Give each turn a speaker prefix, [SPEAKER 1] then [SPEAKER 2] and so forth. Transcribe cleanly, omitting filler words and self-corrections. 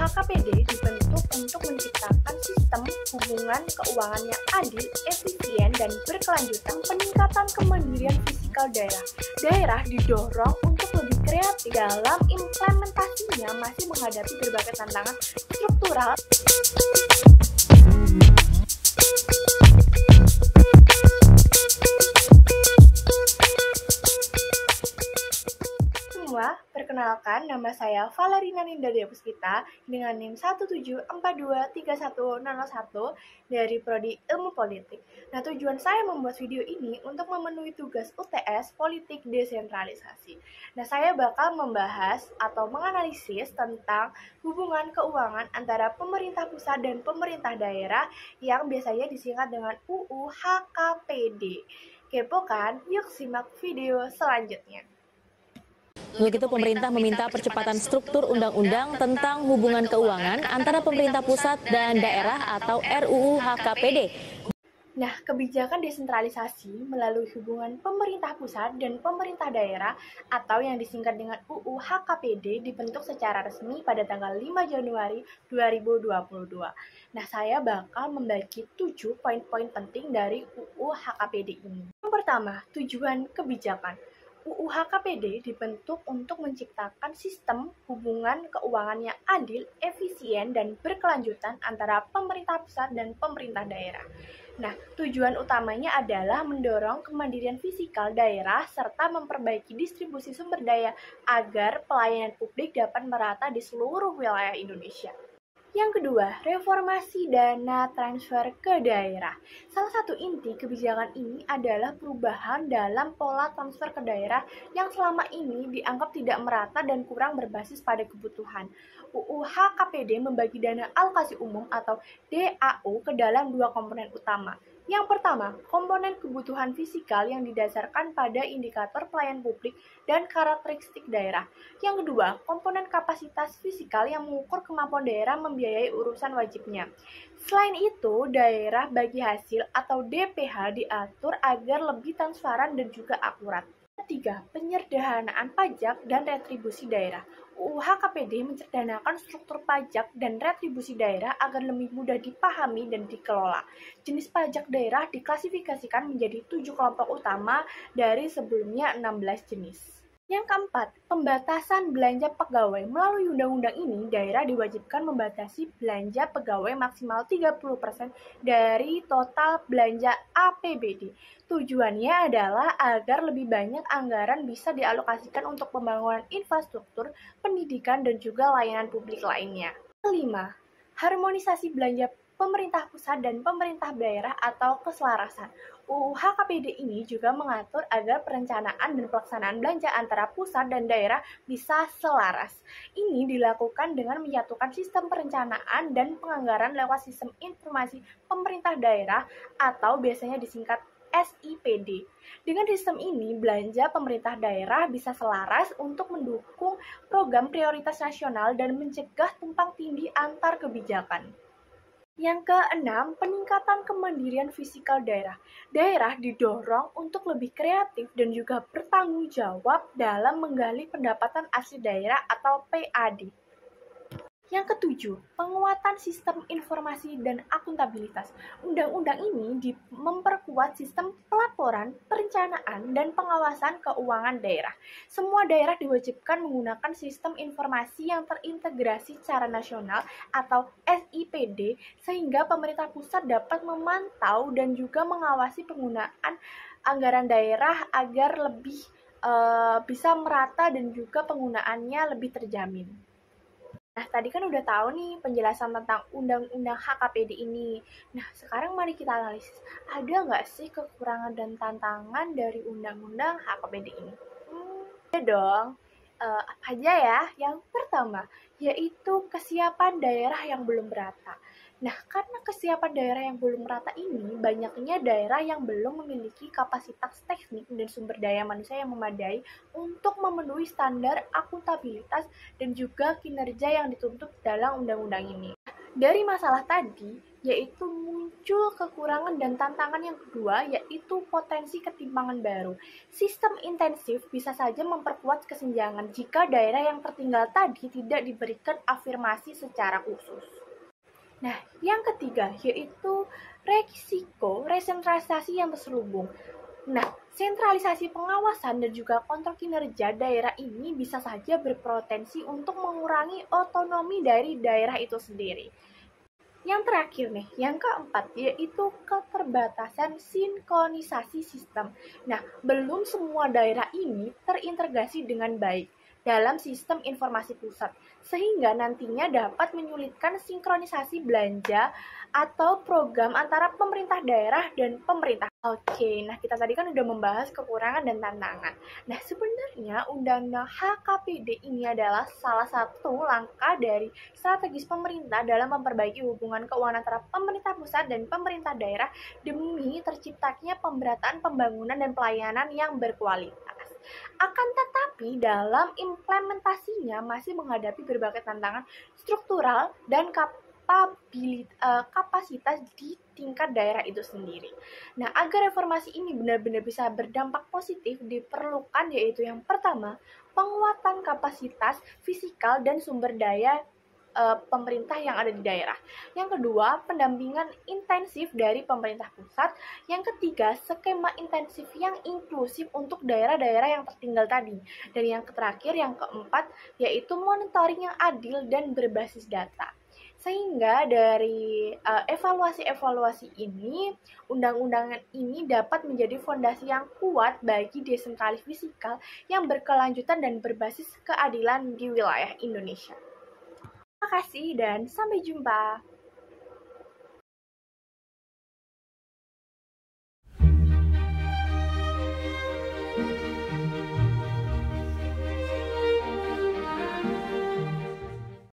[SPEAKER 1] HKPD dibentuk untuk menciptakan sistem hubungan keuangan yang adil, efisien, dan berkelanjutan. Peningkatan kemandirian fiskal daerah. Daerah didorong untuk lebih kreatif dalam implementasinya, masih menghadapi berbagai tantangan struktural. Perkenalkan, nama saya Valerina Ninda Depuskita dengan NIM 174231001 dari Prodi Ilmu Politik. Nah, tujuan saya membuat video ini untuk memenuhi tugas UTS Politik Desentralisasi. Nah, saya bakal membahas atau menganalisis tentang hubungan keuangan antara pemerintah pusat dan pemerintah daerah yang biasanya disingkat dengan UU HKPD. Kepo kan? Yuk simak video selanjutnya.
[SPEAKER 2] Untuk itu, pemerintah meminta percepatan struktur undang-undang tentang hubungan keuangan antara pemerintah pusat dan daerah atau RUU HKPD.
[SPEAKER 1] Nah, kebijakan desentralisasi melalui hubungan pemerintah pusat dan pemerintah daerah atau yang disingkat dengan UU HKPD dibentuk secara resmi pada tanggal 5 Januari 2022. Nah, saya bakal membagi 7 poin-poin penting dari UU HKPD ini. Yang pertama, tujuan kebijakan. UU HKPD dibentuk untuk menciptakan sistem hubungan keuangan yang adil, efisien, dan berkelanjutan antara pemerintah pusat dan pemerintah daerah. Nah, tujuan utamanya adalah mendorong kemandirian fiskal daerah serta memperbaiki distribusi sumber daya agar pelayanan publik dapat merata di seluruh wilayah Indonesia. Yang kedua, reformasi dana transfer ke daerah. Salah satu inti kebijakan ini adalah perubahan dalam pola transfer ke daerah yang selama ini dianggap tidak merata dan kurang berbasis pada kebutuhan. UU HKPD membagi dana alokasi umum atau DAU ke dalam dua komponen utama. Yang pertama, komponen kebutuhan fiskal yang didasarkan pada indikator pelayanan publik dan karakteristik daerah. Yang kedua, komponen kapasitas fiskal yang mengukur kemampuan daerah membiayai urusan wajibnya. Selain itu, daerah bagi hasil atau DPH diatur agar lebih transparan dan juga akurat. Ketiga, penyederhanaan pajak dan retribusi daerah. UU HKPD mencerdanakan struktur pajak dan retribusi daerah agar lebih mudah dipahami dan dikelola. Jenis pajak daerah diklasifikasikan menjadi 7 kelompok utama dari sebelumnya 16 jenis. Yang keempat, pembatasan belanja pegawai. Melalui undang-undang ini, daerah diwajibkan membatasi belanja pegawai maksimal 30% dari total belanja APBD. Tujuannya adalah agar lebih banyak anggaran bisa dialokasikan untuk pembangunan infrastruktur, pendidikan, dan juga layanan publik lainnya. Kelima, harmonisasi belanja pemerintah pusat dan pemerintah daerah atau keselarasan. UU HKPD ini juga mengatur agar perencanaan dan pelaksanaan belanja antara pusat dan daerah bisa selaras. Ini dilakukan dengan menyatukan sistem perencanaan dan penganggaran lewat sistem informasi pemerintah daerah atau biasanya disingkat SIPD. Dengan sistem ini, belanja pemerintah daerah bisa selaras untuk mendukung program prioritas nasional dan mencegah tumpang tindih antar kebijakan. Yang keenam, peningkatan kemandirian fiskal daerah. Daerah didorong untuk lebih kreatif dan juga bertanggung jawab dalam menggali pendapatan asli daerah atau PAD. Yang ketujuh, penguatan sistem informasi dan akuntabilitas. Undang-undang ini memperkuat sistem pelaporan, perencanaan, dan pengawasan keuangan daerah. Semua daerah diwajibkan menggunakan sistem informasi yang terintegrasi secara nasional atau SIPD, sehingga pemerintah pusat dapat memantau dan juga mengawasi penggunaan anggaran daerah agar lebih bisa merata dan juga penggunaannya lebih terjamin. Nah, tadi kan udah tahu nih penjelasan tentang Undang-Undang HKPD ini. Nah, sekarang mari kita analisis. Ada nggak sih kekurangan dan tantangan dari Undang-Undang HKPD ini? Ada dong. Apa aja ya? Yang pertama, yaitu kesiapan daerah yang belum merata. Nah, karena kesiapan daerah yang belum merata ini, banyaknya daerah yang belum memiliki kapasitas teknik dan sumber daya manusia yang memadai untuk memenuhi standar akuntabilitas dan juga kinerja yang dituntut dalam undang-undang ini. Dari masalah tadi, yaitu muncul kekurangan dan tantangan yang kedua, yaitu potensi ketimpangan baru. Sistem intensif bisa saja memperkuat kesenjangan jika daerah yang tertinggal tadi tidak diberikan afirmasi secara khusus. Nah, yang ketiga yaitu resiko resentralisasi yang terselubung. Nah, sentralisasi pengawasan dan juga kontrol kinerja daerah ini bisa saja berpotensi untuk mengurangi otonomi dari daerah itu sendiri. Yang terakhir nih, yang keempat, yaitu keterbatasan sinkronisasi sistem. Nah, belum semua daerah ini terintegrasi dengan baik dalam sistem informasi pusat, sehingga nantinya dapat menyulitkan sinkronisasi belanja atau program antara pemerintah daerah dan pemerintah. Oke, nah kita tadi kan udah membahas kekurangan dan tantangan. Nah, sebenarnya Undang-Undang HKPD ini adalah salah satu langkah dari strategis pemerintah dalam memperbaiki hubungan keuangan antara pemerintah pusat dan pemerintah daerah demi terciptanya pemerataan pembangunan dan pelayanan yang berkualitas. Akan tetapi dalam implementasinya masih menghadapi berbagai tantangan struktural dan kapasitas di tingkat daerah itu sendiri. Nah, agar reformasi ini benar-benar bisa berdampak positif diperlukan yaitu yang pertama, penguatan kapasitas fisikal dan sumber daya pemerintah yang ada di daerah. Yang kedua, pendampingan intensif dari pemerintah pusat. Yang ketiga, skema intensif yang inklusif untuk daerah-daerah yang tertinggal tadi. Dan yang terakhir, yang keempat, yaitu monitoring yang adil dan berbasis data. Sehingga dari evaluasi-evaluasi ini, undang-undang ini dapat menjadi fondasi yang kuat bagi desentralisasi fiskal yang berkelanjutan dan berbasis keadilan di wilayah Indonesia. Terima kasih dan sampai jumpa.